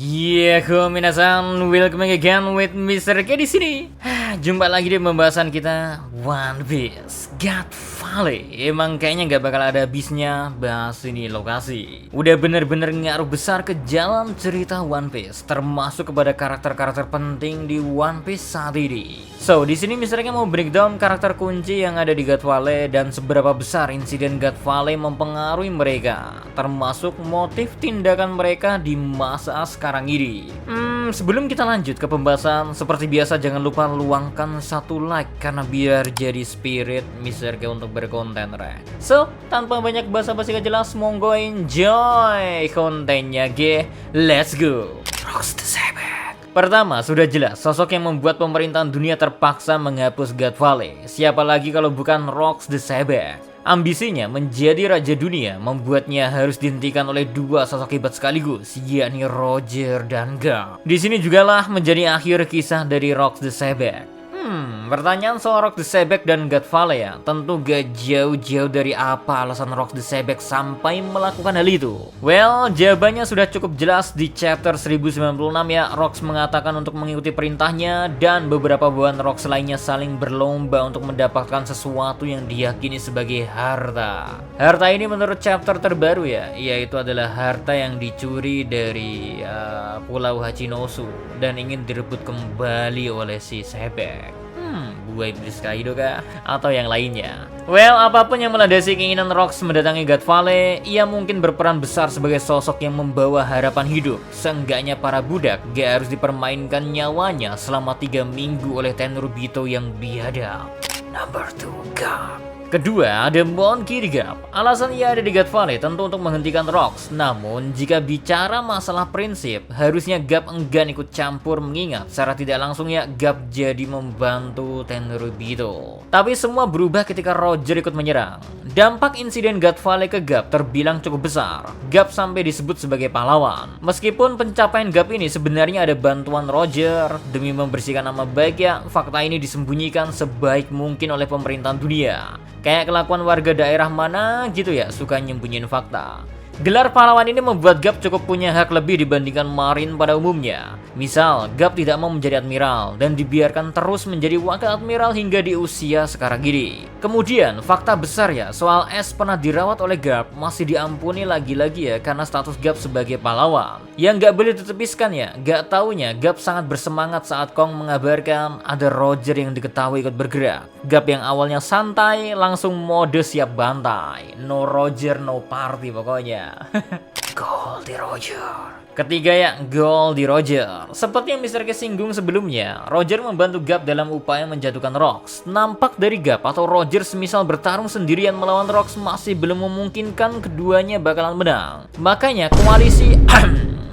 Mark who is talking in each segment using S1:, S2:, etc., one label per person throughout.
S1: Minasan, welcome again with Mr. K di sini. Jumpa lagi di pembahasan kita One Piece God Valley. Emang kayaknya nggak bakal ada habisnya bahas ini lokasi. Udah bener-bener ngaruh besar ke jalan cerita One Piece, termasuk kepada karakter-karakter penting di One Piece saat ini. So, di sini Mr. K mau breakdown karakter kunci yang ada di God Valley dan seberapa besar insiden God Valley mempengaruhi mereka, termasuk motif tindakan mereka di masa sekarang ini. Sebelum kita lanjut ke pembahasan, seperti biasa jangan lupa luangkan satu like karena biar jadi spirit Mr. K untuk berkonten, re. So, tanpa banyak basa-basi gak jelas, monggo enjoy kontennya, G. Let's go. Rocks the Sabbath. Pertama, sudah jelas sosok yang membuat pemerintahan dunia terpaksa menghapus God Valley. Siapa lagi kalau bukan Rocks the Sabbath. Ambisinya menjadi raja dunia membuatnya harus dihentikan oleh dua sosok hebat sekaligus, yakni Roger dan Garp. Di sini jugalah menjadi akhir kisah dari Rocks the Sabbath. Pertanyaan soal Rocks the Sabbath dan God Valley ya, tentu gak jauh-jauh dari apa alasan Rocks the Sabbath sampai melakukan hal itu. Well, jawabannya sudah cukup jelas di chapter 1096 ya. Rocks mengatakan untuk mengikuti perintahnya dan beberapa bawahan Rocks lainnya saling berlomba untuk mendapatkan sesuatu yang diyakini sebagai harta. Harta ini menurut chapter terbaru ya, yaitu adalah harta yang dicuri dari Pulau Hachinosu dan ingin direbut kembali oleh si Sabbath. Buah iblis Kaido kah? Atau yang lainnya? Well, apapun yang melandasi keinginan Rocks mendatangi God Valley, ia mungkin berperan besar sebagai sosok yang membawa harapan hidup. Seenggaknya para budak gak harus dipermainkan nyawanya selama 3 minggu oleh Tenryubito yang biadab. Number 2, Garp. Kedua, ada Monkey di Garp. Alasan ia ada di God Valley tentu untuk menghentikan Rocks. Namun, jika bicara masalah prinsip, harusnya Garp enggan ikut campur mengingat secara tidak langsung ya Garp jadi membantu Tenryubito. Tapi semua berubah ketika Roger ikut menyerang. Dampak insiden God Valley ke Garp terbilang cukup besar. Garp sampai disebut sebagai pahlawan. Meskipun pencapaian Garp ini sebenarnya ada bantuan Roger demi membersihkan nama baik ya, fakta ini disembunyikan sebaik mungkin oleh pemerintahan dunia. Kayak kelakuan warga daerah mana gitu ya, suka nyembunyiin fakta. Gelar pahlawan ini membuat Garp cukup punya hak lebih dibandingkan Marine pada umumnya. Misal, Garp tidak mau menjadi admiral dan dibiarkan terus menjadi wakil admiral hingga di usia sekarang ini. Kemudian, fakta besar ya, soal S pernah dirawat oleh Garp masih diampuni lagi-lagi ya karena status Garp sebagai pahlawan. Yang gak boleh ditepiskan ya, gak taunya Garp sangat bersemangat saat Kong mengabarkan ada Roger yang diketahui ikut bergerak. Garp yang awalnya santai langsung mode siap bantai. No Roger, no party pokoknya. Goldie Roger. Ketiga ya, Goldie Roger. Seperti yang Mr. K singgung sebelumnya, Roger membantu Garp dalam upaya menjatuhkan Rocks. Nampak dari Garp atau Roger semisal bertarung sendirian melawan Rocks masih belum memungkinkan keduanya bakalan menang. Makanya koalisi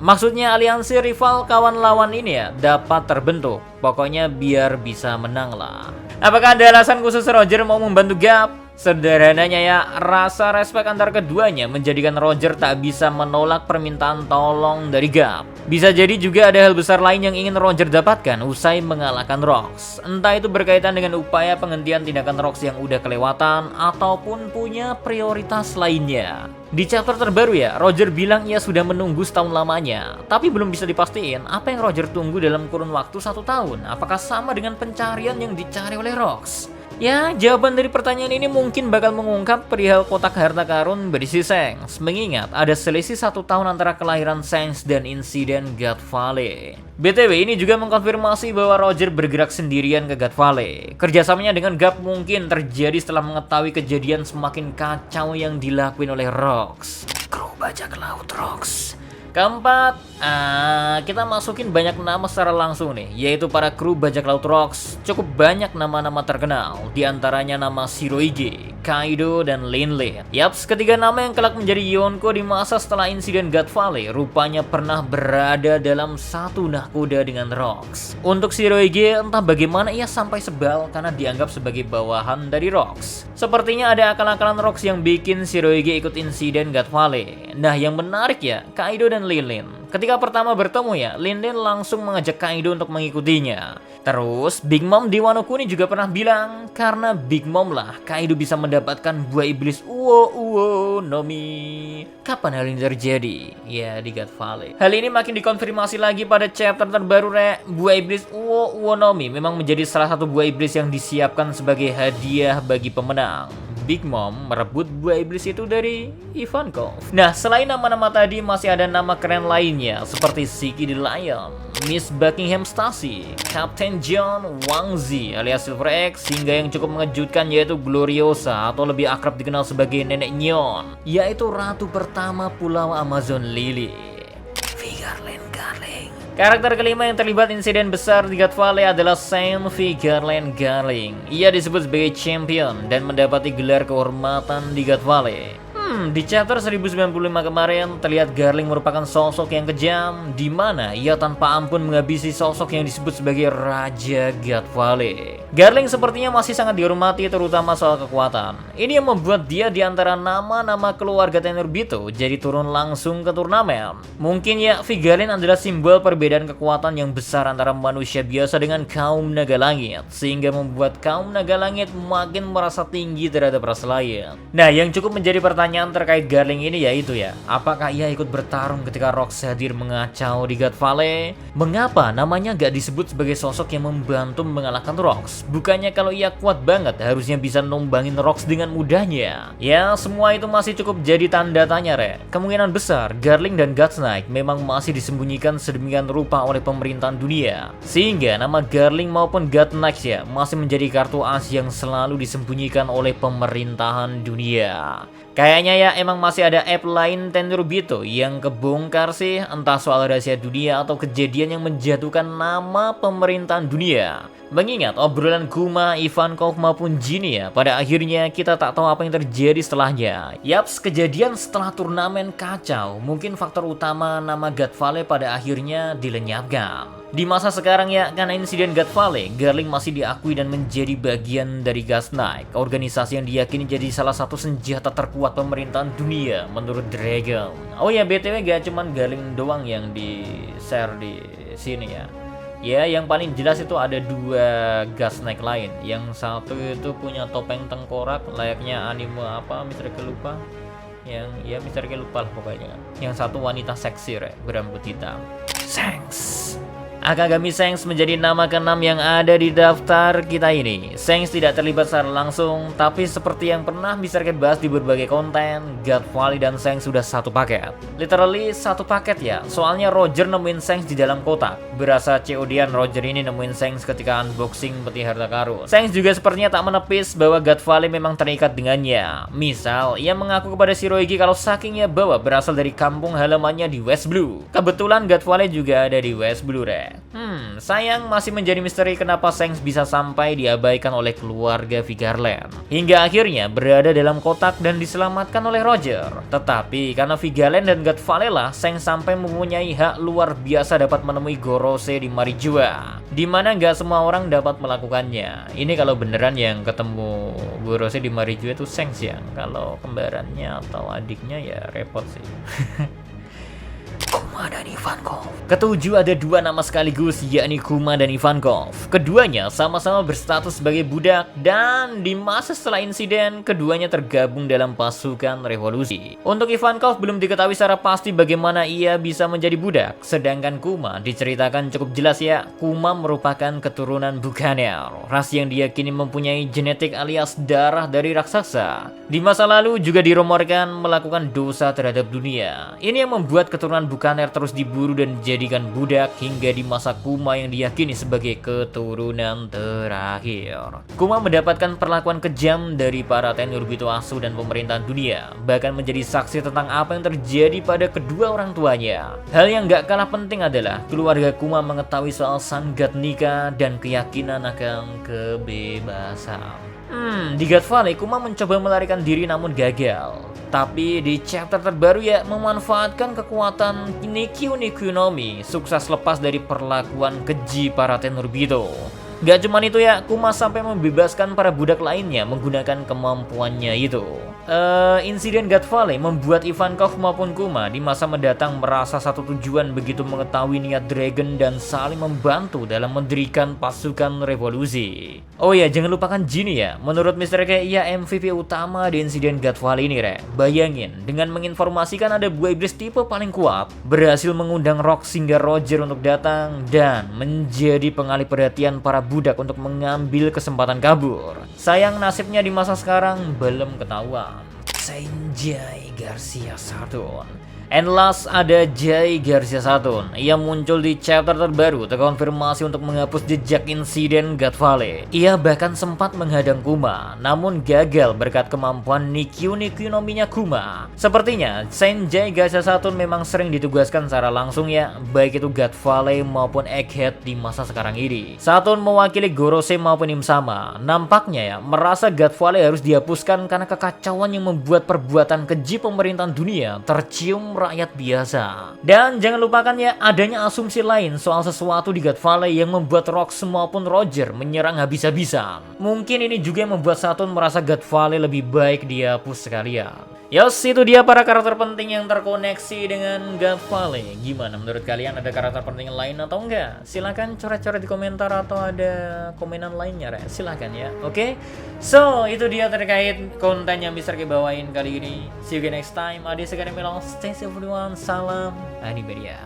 S1: maksudnya aliansi rival kawan lawan ini ya dapat terbentuk. Pokoknya biar bisa menang lah. Apakah ada alasan khusus Roger mau membantu Garp? Sederhananya ya, rasa respek antar keduanya menjadikan Roger tak bisa menolak permintaan tolong dari Garp. Bisa jadi juga ada hal besar lain yang ingin Roger dapatkan usai mengalahkan Rocks. Entah itu berkaitan dengan upaya penghentian tindakan Rocks yang udah kelewatan ataupun punya prioritas lainnya. Di chapter terbaru ya, Roger bilang ia sudah menunggu setahun lamanya. Tapi belum bisa dipastiin apa yang Roger tunggu dalam kurun waktu 1 tahun. Apakah sama dengan pencarian yang dicari oleh Rocks? Ya, jawaban dari pertanyaan ini mungkin bakal mengungkap perihal kotak harta karun berisi Shanks. Mengingat ada selisih 1 tahun antara kelahiran Shanks dan insiden God Valley. BTW ini juga mengkonfirmasi bahwa Roger bergerak sendirian ke God Valley. Kerjasamanya dengan Garp mungkin terjadi setelah mengetahui kejadian semakin kacau yang dilakuin oleh Rocks. Kru bajak laut Rocks. Keempat, kita masukin banyak nama secara langsung nih, yaitu para kru bajak laut Rocks. Cukup banyak nama-nama terkenal, diantaranya nama Shirohige, Kaido, dan Linlin. Yaps, ketiga nama yang kelak menjadi Yonko di masa setelah insiden God Valley rupanya pernah berada dalam satu nahkoda dengan Rocks. Untuk Shirohige, entah bagaimana ia sampai sebal karena dianggap sebagai bawahan dari Rocks. Sepertinya ada akal-akalan Rocks yang bikin Shirohige ikut insiden God Valley. Nah, yang menarik ya, Kaido dan Linlin Ketika pertama bertemu ya, Linden langsung mengajak Kaido untuk mengikutinya. Terus Big Mom di Wano Kuni juga pernah bilang, karena Big Mom lah Kaido bisa mendapatkan buah iblis Uo Uo Nomi. Kapan hal ini terjadi? Ya, di God Valley. Hal ini makin dikonfirmasi lagi pada chapter terbaru, Rek. Buah iblis Uo Uo Nomi memang menjadi salah satu buah iblis yang disiapkan sebagai hadiah bagi pemenang. Big Mom merebut buah iblis itu dari Ivankov. Nah, selain nama-nama tadi masih ada nama keren lainnya seperti Shiki the Lion, Miss Buckingham Stacy, Captain John Wang Zi alias Silver X, hingga yang cukup mengejutkan yaitu Gloriosa atau lebih akrab dikenal sebagai Nenek Nyon, yaitu ratu pertama Pulau Amazon Lily, Vigarland Garling. Karakter kelima yang terlibat insiden besar di God Valley adalah Saint Vigarland Garling. Ia disebut sebagai champion dan mendapati gelar kehormatan di God Valley. Di chapter 1095 kemarin terlihat Garling merupakan sosok yang kejam, di mana ia tanpa ampun menghabisi sosok yang disebut sebagai Raja God Valley. Garling sepertinya masih sangat dihormati terutama soal kekuatan. Ini yang membuat dia di antara nama-nama keluarga Tenurbito jadi turun langsung ke turnamen. Mungkin ya, Vigarland adalah simbol perbedaan kekuatan yang besar antara manusia biasa dengan kaum naga langit, sehingga membuat kaum naga langit makin merasa tinggi terhadap ras lain. Nah, yang cukup menjadi pertanyaan terkait Garling ini yaitu ya, apakah ia ikut bertarung ketika Rox hadir mengacau di God Valley? Mengapa namanya gak disebut sebagai sosok yang membantu mengalahkan Rox? Bukannya kalau ia kuat banget harusnya bisa numbangin Rox dengan mudahnya? Ya, semua itu masih cukup jadi tanda tanya, Rek. Kemungkinan besar Garling dan Godsnight memang masih disembunyikan sedemikian rupa oleh pemerintahan dunia, sehingga nama Garling maupun Godsnight ya masih menjadi kartu as yang selalu disembunyikan oleh pemerintahan dunia. Kayaknya ya emang masih ada app lain Tenurbito yang kebongkar sih, entah soal rahasia dunia atau kejadian yang menjatuhkan nama pemerintahan dunia. Mengingat obrolan Kuma, Ivankov maupun Ginny ya, pada akhirnya kita tak tahu apa yang terjadi setelahnya. Yaps, kejadian setelah turnamen kacau, mungkin faktor utama nama God Valley pada akhirnya dilenyapkan. Di masa sekarang ya, karena insiden God Valley, Garling masih diakui dan menjadi bagian dari Godsnight, organisasi yang diyakini jadi salah satu senjata terkuat pemerintahan dunia menurut Dragon. Oh ya, BTW gak cuman Garling doang yang di-share di sini ya. Ya, yang paling jelas itu ada dua Godsnight lain. Yang satu itu punya topeng tengkorak layaknya anime apa, Mr. Lupa. Mr. Lupa lah pokoknya. Yang satu wanita seksi, berambut hitam. Shanks. Akagami Shanks menjadi nama ke-6 yang ada di daftar kita ini. Shanks tidak terlibat secara langsung, tapi seperti yang pernah Mr. Cat bahas di berbagai konten, God Valley dan Shanks sudah satu paket. Literally satu paket ya, soalnya Roger nemuin Shanks di dalam kotak. Berasa COD-an Roger ini nemuin Shanks ketika unboxing peti harta karun. Shanks juga sepertinya tak menepis bahwa God Valley memang terikat dengannya. Misal, ia mengaku kepada Shirohige kalau sakingnya bahwa berasal dari kampung halamannya di West Blue. Kebetulan God Valley juga ada di West Blue, sayang masih menjadi misteri kenapa Shanks bisa sampai diabaikan oleh keluarga Vigarland, hingga akhirnya berada dalam kotak dan diselamatkan oleh Roger. Tetapi karena Vigarland dan God Valley lah, Shanks sampai mempunyai hak luar biasa dapat menemui Gorose di Marijua, dimana nggak semua orang dapat melakukannya. Ini kalau beneran yang ketemu Gorose di Marijua itu Shanks ya, kalau kembarannya atau adiknya ya repot sih. Kuma dan Ivankov. Ketujuh ada dua nama sekaligus, yakni Kuma dan Ivankov. Keduanya sama-sama berstatus sebagai budak, dan di masa setelah insiden, keduanya tergabung dalam pasukan revolusi. Untuk Ivankov belum diketahui secara pasti bagaimana ia bisa menjadi budak, sedangkan Kuma diceritakan cukup jelas ya, Kuma merupakan keturunan Buccaneer, ras yang diyakini mempunyai genetik alias darah dari raksasa. Di masa lalu juga dirumorkan melakukan dosa terhadap dunia. Ini yang membuat keturunan Buccaneer terus diburu dan dijadikan budak hingga di masa Kuma yang diyakini sebagai keturunan terakhir. Kuma mendapatkan perlakuan kejam dari para Tenurbito Asu dan pemerintahan dunia, bahkan menjadi saksi tentang apa yang terjadi pada kedua orang tuanya. Hal yang gak kalah penting adalah keluarga Kuma mengetahui soal Sun God Nika dan keyakinan akan kebebasan. Di God Valley, Kuma mencoba melarikan diri namun gagal. Tapi di chapter terbaru ya, memanfaatkan kekuatan Nikyu Nomi, sukses lepas dari perlakuan keji para Tenurbito. Gak cuman itu ya, Kuma sampai membebaskan para budak lainnya menggunakan kemampuannya itu. insiden God Valley membuat Ivankov maupun Kuma di masa mendatang merasa satu tujuan begitu mengetahui niat Dragon dan saling membantu dalam mendirikan pasukan revolusi. Oh ya, jangan lupakan Jinny ya. Menurut Mr. K, ia MVP utama di insiden God Valley ini, Rek. Bayangin, dengan menginformasikan ada buah iblis tipe paling kuat, berhasil mengundang Rox hingga Roger untuk datang dan menjadi pengalih perhatian para budak untuk mengambil kesempatan kabur. Sayang nasibnya di masa sekarang belum ketahuan. Sanjay Garcia Saturn. And last ada Jay Garcia Saturn. Ia muncul di chapter terbaru terkonfirmasi untuk menghapus jejak insiden God Valley. Ia bahkan sempat menghadang Kuma, namun gagal berkat kemampuan Nikyu nominya Kuma. Sepertinya Sanjay Garcia Saturn memang sering ditugaskan secara langsung ya, baik itu God Valley maupun Egghead di masa sekarang ini. Saturn mewakili Gorosei maupun Imsama. Nampaknya ya, merasa God Valley harus dihapuskan karena kekacauan yang membuat perbuatan keji pemerintahan dunia tercium rakyat biasa. Dan jangan lupakan ya, adanya asumsi lain soal sesuatu di God Valley yang membuat Rox maupun Roger menyerang habis-habisan. Mungkin ini juga yang membuat Saturn merasa God Valley lebih baik dihapus sekalian. Yos, itu dia para karakter penting yang terkoneksi dengan God Valley. Gimana menurut kalian, ada karakter penting lain atau enggak? Silahkan coret-coret di komentar atau ada komenan lainnya, silahkan ya. Oke, so itu dia terkait konten yang Mr. K bawain kali ini. See you again next time. Adi Sekar Milang, stay safe everyone. Salam Animedia.